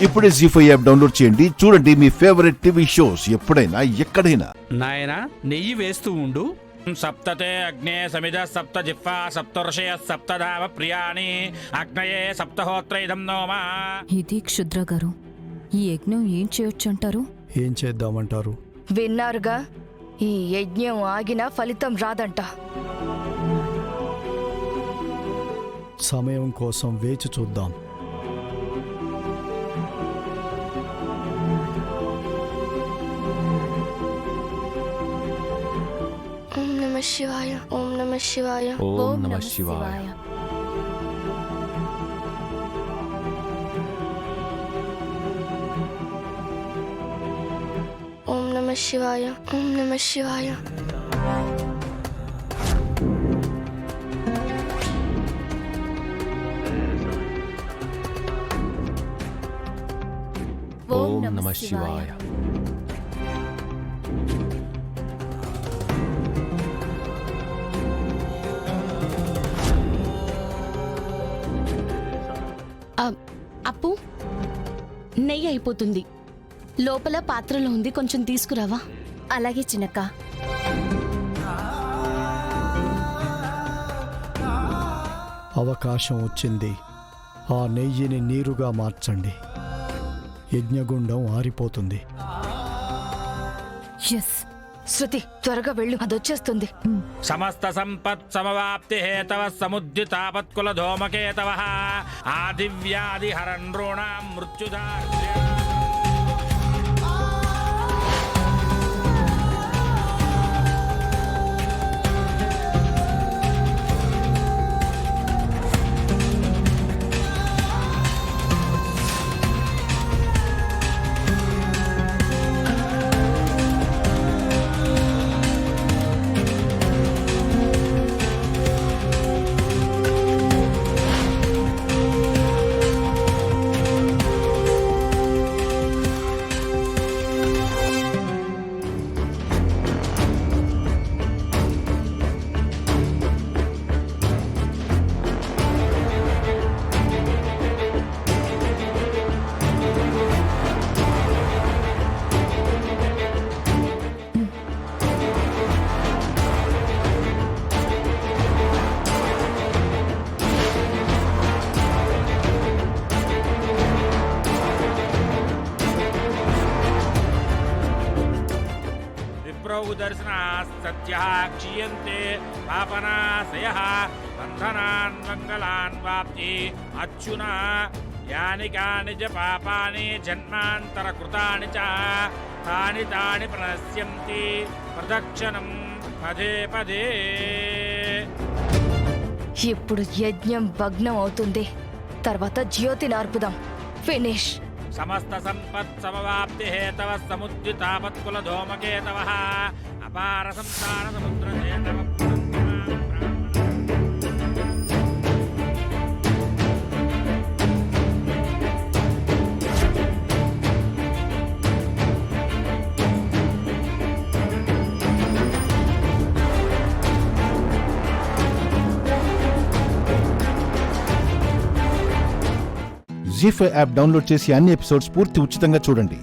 ఇప్పుడే జీ5 app download చేయండి. చూడండి మీ ఫేవరెట్ టీవీ షోస్ ఎప్పుడైనా ఎక్కడైనా. నాయనా నెయ్యి వేస్తూ ఉండు. సప్తతే అగ్నే సమిధ సప్త జిహ్వా సప్తర్షయ సప్తధావ ప్రియాణి అగ్నయే సప్తహోత్ర ఇదం నోమా. ఇది క్షుద్ర గారు, ఈ యజ్ఞం ఏం చేయొచ్చంటారు? ఏం చేద్దామంటారు? విన్నారుగా, ఈ యజ్ఞం ఆగినా ఫలితం రాదంట. సమయం కోసం వేచి చూద్దాం. ఓం నమ శివాయ. ఓం నమ శివాయ. ఓం నమః శివాయ. ఓం నమ శివాయ. ఓం నమ శివాయ. ఓం నమః శివాయ. అప్పు, నెయ్యి అయిపోతుంది. లోపల పాత్రలో ఉంది, కొంచెం తీసుకురావా? అలాగే చిన్నక్క. అవకాశం వచ్చింది. ఆ నెయ్యిని నీరుగా మార్చండి. యజ్ఞగుండం ఆరిపోతుంది. ఎస్, శృతి త్వరగా వెళ్ళు, అదొచ్చేస్తుంది. సమస్త సంపత్ సమవాప్తి హేతవ సముద్దితాపత్కుల ధూమకేతవ ఆదివ్యాధి హరణ్రోణాం మృత్యుదార్య. దర్శనా సత్య క్షీయంతే పాపనాశయ బంధనాన్ మంగళాన్ వాప్తి అచ్యునా యాని కాని చ పాపాని జన్మాంతర కృతాని చ తాని తాని ప్రణశ్యంతి ప్రదక్షిణం పదే పదే. ఇప్పుడు యజ్ఞం భగ్నం అవుతుంది, తర్వాత జ్యోతి నార్పుదాం. ఫినిష్. సమస్త సంపత్ సమవాప్తి హేతవ సముద్దితాపత్కుల ధూమకేతవ అపార సంతాన సముద్ర హేతవ. జీ5 యాప్ డౌన్లోడ్ చేసి అన్ని ఎపిసోడ్స్ పూర్తి ఉచితంగా చూడండి.